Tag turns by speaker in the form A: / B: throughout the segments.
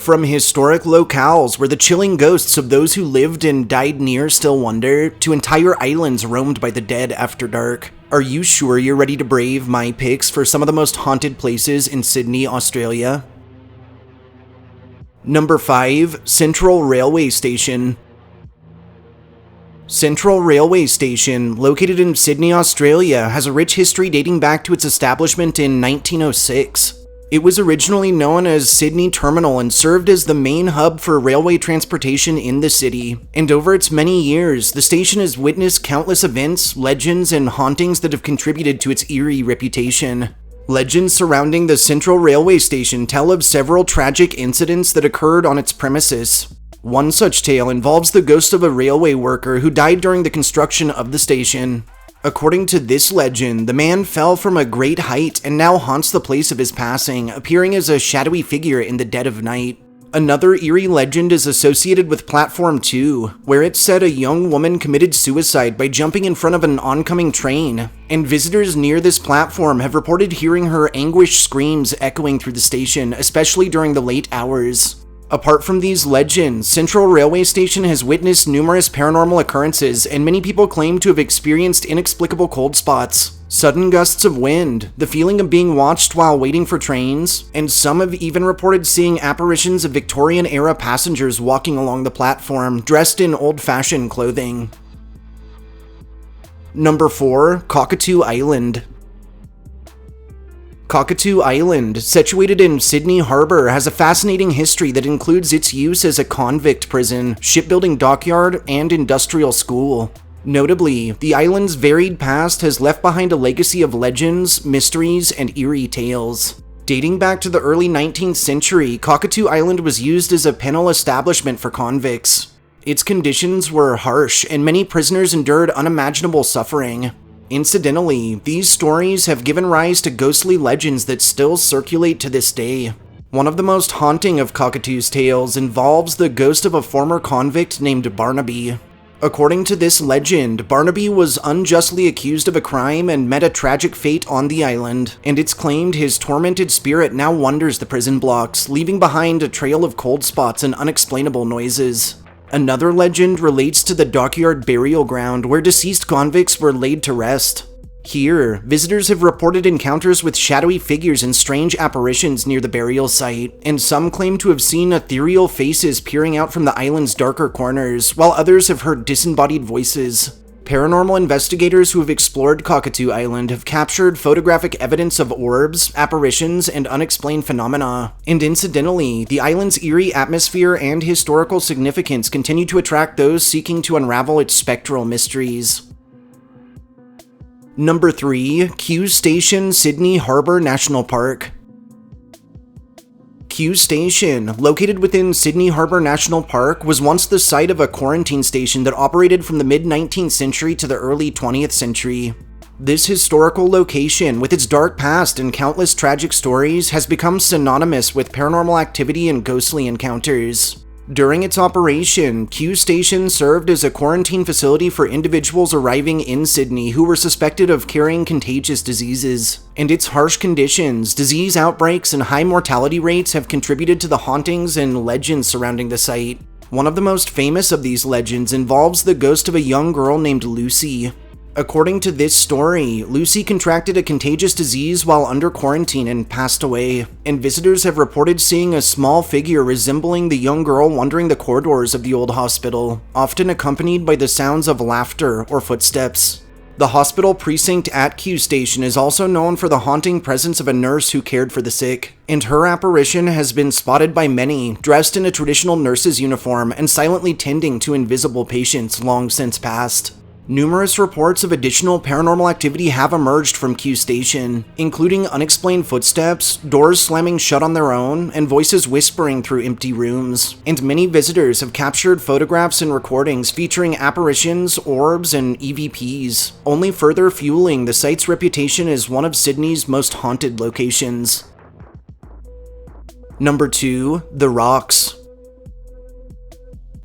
A: From historic locales where the chilling ghosts of those who lived and died near still wonder, to entire islands roamed by the dead after dark. Are you sure you're ready to brave my picks for some of the most haunted places in Sydney, Australia? Number 5. Central Railway Station. Central Railway Station, located in Sydney, Australia, has a rich history dating back to its establishment in 1906. It was originally known as Sydney Terminal and served as the main hub for railway transportation in the city. And over its many years, the station has witnessed countless events, legends, and hauntings that have contributed to its eerie reputation. Legends surrounding the Central Railway Station tell of several tragic incidents that occurred on its premises. One such tale involves the ghost of a railway worker who died during the construction of the station. According to this legend, the man fell from a great height and now haunts the place of his passing, appearing as a shadowy figure in the dead of night. Another eerie legend is associated with Platform 2, where it's said a young woman committed suicide by jumping in front of an oncoming train, and visitors near this platform have reported hearing her anguished screams echoing through the station, especially during the late hours. Apart from these legends, Central Railway Station has witnessed numerous paranormal occurrences, and many people claim to have experienced inexplicable cold spots, sudden gusts of wind, the feeling of being watched while waiting for trains, and some have even reported seeing apparitions of Victorian-era passengers walking along the platform, dressed in old-fashioned clothing. Number 4. Cockatoo Island. Cockatoo Island, situated in Sydney Harbour, has a fascinating history that includes its use as a convict prison, shipbuilding dockyard, and industrial school. Notably, the island's varied past has left behind a legacy of legends, mysteries, and eerie tales. Dating back to the early 19th century, Cockatoo Island was used as a penal establishment for convicts. Its conditions were harsh, and many prisoners endured unimaginable suffering. Incidentally, these stories have given rise to ghostly legends that still circulate to this day. One of the most haunting of Cockatoo's tales involves the ghost of a former convict named Barnaby. According to this legend, Barnaby was unjustly accused of a crime and met a tragic fate on the island, and it's claimed his tormented spirit now wanders the prison blocks, leaving behind a trail of cold spots and unexplainable noises. Another legend relates to the dockyard burial ground where deceased convicts were laid to rest. Here, visitors have reported encounters with shadowy figures and strange apparitions near the burial site, and some claim to have seen ethereal faces peering out from the island's darker corners, while others have heard disembodied voices. Paranormal investigators who have explored Cockatoo Island have captured photographic evidence of orbs, apparitions, and unexplained phenomena. And incidentally, the island's eerie atmosphere and historical significance continue to attract those seeking to unravel its spectral mysteries. Number 3. Q Station, Sydney Harbour National Park. Q Station, located within Sydney Harbour National Park, was once the site of a quarantine station that operated from the mid-19th century to the early 20th century. This historical location, with its dark past and countless tragic stories, has become synonymous with paranormal activity and ghostly encounters. During its operation, Q Station served as a quarantine facility for individuals arriving in Sydney who were suspected of carrying contagious diseases. And its harsh conditions, disease outbreaks, and high mortality rates have contributed to the hauntings and legends surrounding the site. One of the most famous of these legends involves the ghost of a young girl named Lucy. According to this story, Lucy contracted a contagious disease while under quarantine and passed away, and visitors have reported seeing a small figure resembling the young girl wandering the corridors of the old hospital, often accompanied by the sounds of laughter or footsteps. The hospital precinct at Q Station is also known for the haunting presence of a nurse who cared for the sick, and her apparition has been spotted by many, dressed in a traditional nurse's uniform and silently tending to invisible patients long since passed. Numerous reports of additional paranormal activity have emerged from Q Station, including unexplained footsteps, doors slamming shut on their own, and voices whispering through empty rooms. And many visitors have captured photographs and recordings featuring apparitions, orbs, and EVPs, only further fueling the site's reputation as one of Sydney's most haunted locations. Number 2. The Rocks.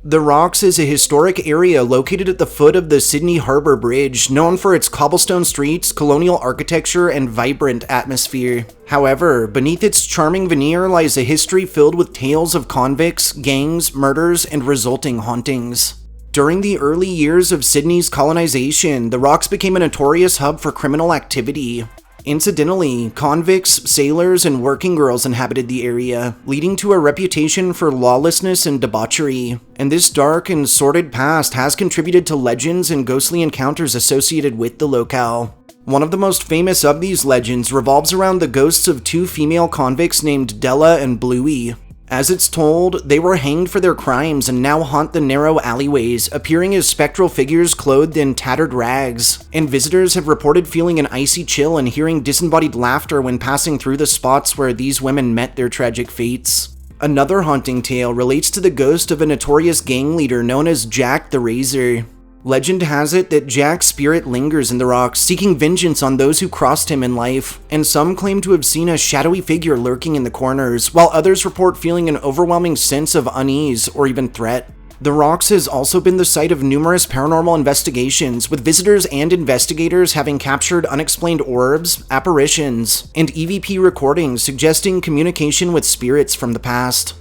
A: The Rocks is a historic area located at the foot of the Sydney Harbour Bridge, known for its cobblestone streets, colonial architecture, and vibrant atmosphere. However, beneath its charming veneer lies a history filled with tales of convicts, gangs, murders, and resulting hauntings. During the early years of Sydney's colonization, the Rocks became a notorious hub for criminal activity. Incidentally, convicts, sailors, and working girls inhabited the area, leading to a reputation for lawlessness and debauchery. And this dark and sordid past has contributed to legends and ghostly encounters associated with the locale. One of the most famous of these legends revolves around the ghosts of two female convicts named Della and Bluey. As it's told, they were hanged for their crimes and now haunt the narrow alleyways, appearing as spectral figures clothed in tattered rags, and visitors have reported feeling an icy chill and hearing disembodied laughter when passing through the spots where these women met their tragic fates. Another haunting tale relates to the ghost of a notorious gang leader known as Jack the Razor. Legend has it that Jack's spirit lingers in the Rocks, seeking vengeance on those who crossed him in life, and some claim to have seen a shadowy figure lurking in the corners, while others report feeling an overwhelming sense of unease or even threat. The Rocks has also been the site of numerous paranormal investigations, with visitors and investigators having captured unexplained orbs, apparitions, and EVP recordings suggesting communication with spirits from the past.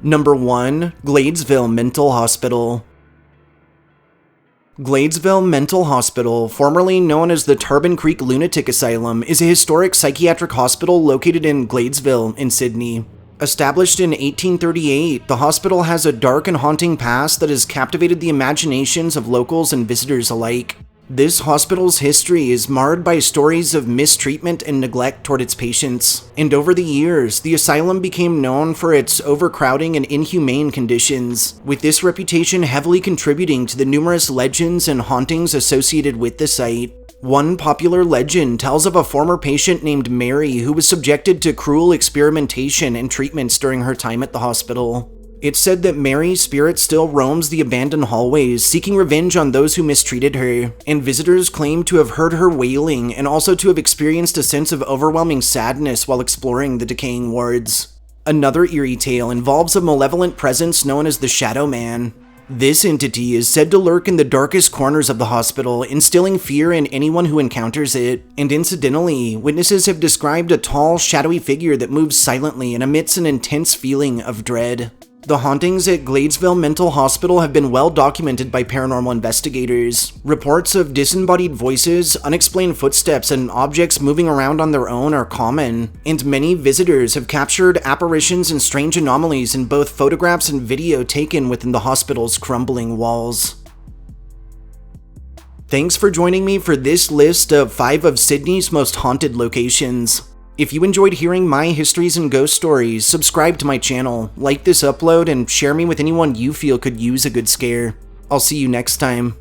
A: Number 1. Gladesville Mental Hospital. Gladesville Mental Hospital, formerly known as the Tarban Creek Lunatic Asylum, is a historic psychiatric hospital located in Gladesville in Sydney. Established in 1838, the hospital has a dark and haunting past that has captivated the imaginations of locals and visitors alike. This hospital's history is marred by stories of mistreatment and neglect toward its patients, and over the years, the asylum became known for its overcrowding and inhumane conditions, with this reputation heavily contributing to the numerous legends and hauntings associated with the site. One popular legend tells of a former patient named Mary who was subjected to cruel experimentation and treatments during her time at the hospital. It's said that Mary's spirit still roams the abandoned hallways, seeking revenge on those who mistreated her, and visitors claim to have heard her wailing and also to have experienced a sense of overwhelming sadness while exploring the decaying wards. Another eerie tale involves a malevolent presence known as the Shadow Man. This entity is said to lurk in the darkest corners of the hospital, instilling fear in anyone who encounters it, and incidentally, witnesses have described a tall, shadowy figure that moves silently and emits an intense feeling of dread. The hauntings at Gladesville Mental Hospital have been well documented by paranormal investigators. Reports of disembodied voices, unexplained footsteps, and objects moving around on their own are common, and many visitors have captured apparitions and strange anomalies in both photographs and video taken within the hospital's crumbling walls. Thanks for joining me for this list of 5 of Sydney's most haunted locations. If you enjoyed hearing my histories and ghost stories, subscribe to my channel, like this upload, and share me with anyone you feel could use a good scare. I'll see you next time.